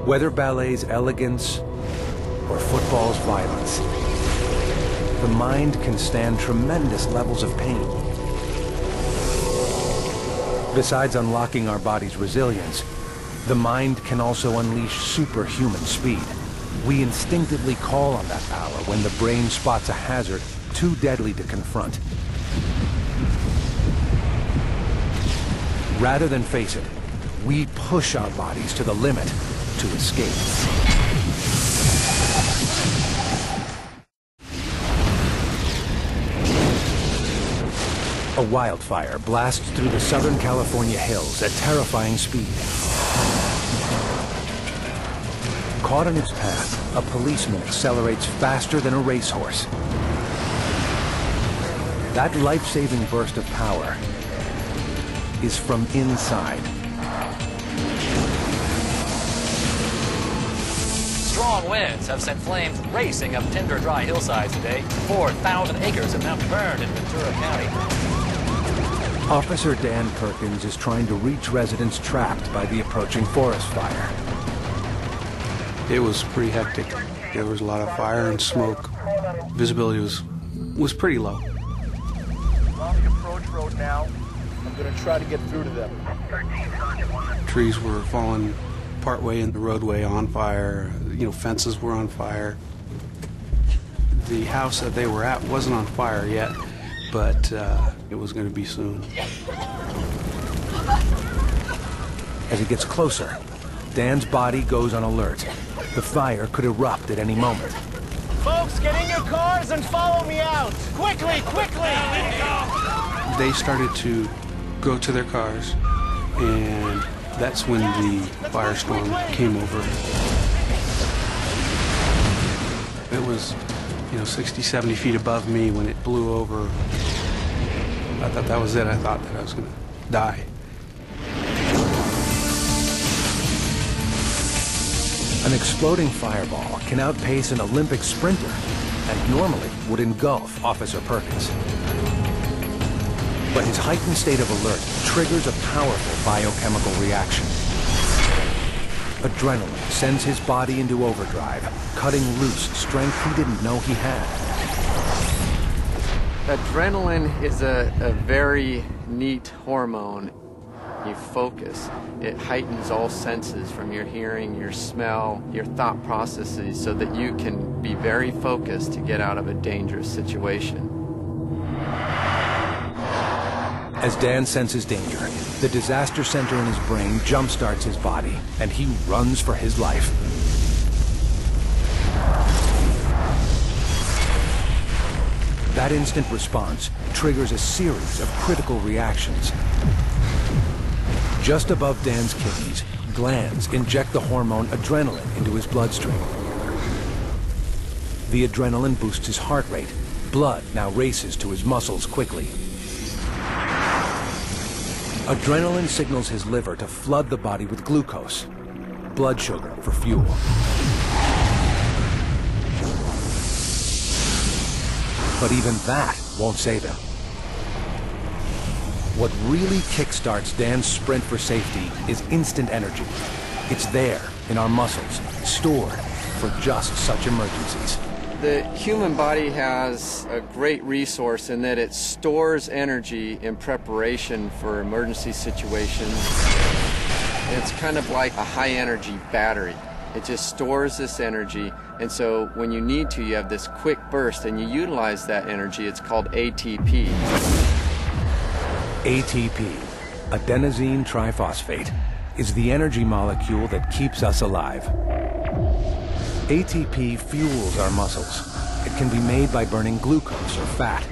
Whether ballet's elegance or football's violence, the mind can stand tremendous levels of pain. Besides unlocking our body's resilience, the mind can also unleash superhuman speed. We instinctively call on that power when the brain spots a hazard too deadly to confront. Rather than face it, we push our bodies to the limit to escape. A wildfire blasts through the Southern California hills at terrifying speed. Caught in its path, a policeman accelerates faster than a racehorse. That life-saving burst of power is from inside. Strong winds have sent flames racing up tender, dry hillsides today. 4,000 acres have now burned in Ventura County. Officer Dan Perkins is trying to reach residents trapped by the approaching forest fire. It was pretty hectic. There was a lot of fire and smoke. Visibility was pretty low. On the approach road now. I'm going to try to get through to them. Trees were falling partway in the roadway on fire. You know, fences were on fire. The house that they were at wasn't on fire yet, but it was going to be soon. As it gets closer, Dan's body goes on alert. The fire could erupt at any moment. Folks, get in your cars and follow me out. Quickly, quickly! They started to go to their cars, and that's when the firestorm came over. It was, 60, 70 feet above me when it blew over. I thought that was it. I thought that I was going to die. An exploding fireball can outpace an Olympic sprinter and normally would engulf Officer Perkins. But his heightened state of alert triggers a powerful biochemical reaction. Adrenaline sends his body into overdrive, cutting loose strength he didn't know he had. Adrenaline is a very neat hormone. You focus. It heightens all senses from your hearing, your smell, your thought processes so that you can be very focused to get out of a dangerous situation. As Dan senses danger, the disaster center in his brain jumpstarts his body, and he runs for his life. That instant response triggers a series of critical reactions. Just above Dan's kidneys, glands inject the hormone adrenaline into his bloodstream. The adrenaline boosts his heart rate. Blood now races to his muscles quickly. Adrenaline signals his liver to flood the body with glucose, blood sugar for fuel. But even that won't save him. What really kickstarts Dan's sprint for safety is instant energy. It's there in our muscles, stored for just such emergencies. The human body has a great resource in that it stores energy in preparation for emergency situations. It's kind of like a high-energy battery. It just stores this energy, and so when you need to, you have this quick burst, and you utilize that energy. It's called ATP. ATP, adenosine triphosphate, is the energy molecule that keeps us alive. ATP fuels our muscles. It can be made by burning glucose or fat.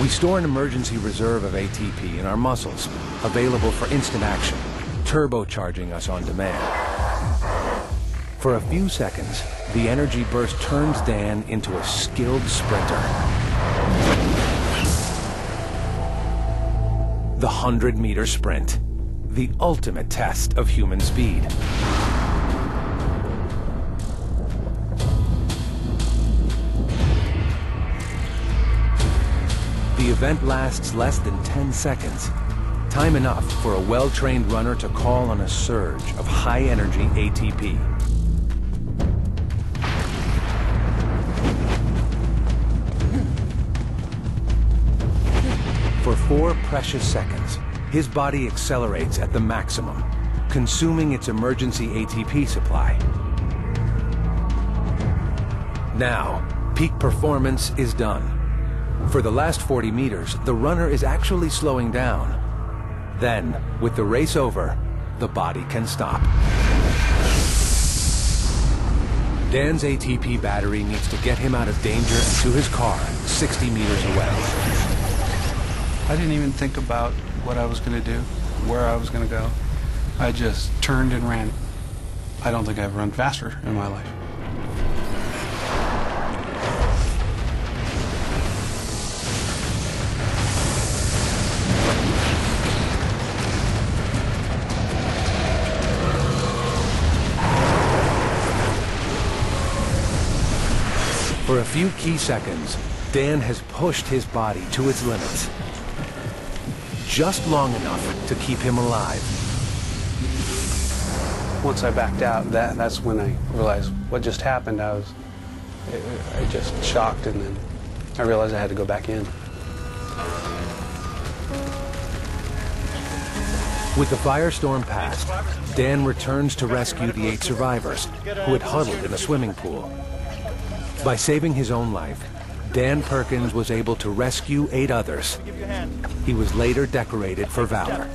We store an emergency reserve of ATP in our muscles, available for instant action, turbocharging us on demand. For a few seconds, the energy burst turns Dan into a skilled sprinter. The 100-meter sprint, the ultimate test of human speed. The event lasts less than 10 seconds. Time enough for a well-trained runner to call on a surge of high-energy ATP. For 4 precious seconds, his body accelerates at the maximum, consuming its emergency ATP supply. Now, peak performance is done. For the last 40 meters, the runner is actually slowing down. Then, with the race over, the body can stop. Dan's ATP battery needs to get him out of danger and to his car, 60 meters away. I didn't even think about what I was going to do, where I was going to go. I just turned and ran. I don't think I've run faster in my life. For a few key seconds, Dan has pushed his body to its limits. Just long enough to keep him alive. Once I backed out, that's when I realized what just happened. I just shocked, and then I realized I had to go back in. With the firestorm past, Dan returns to rescue the 8 survivors who had huddled in a swimming pool. By saving his own life, Dan Perkins was able to rescue 8 others. He was later decorated for valor.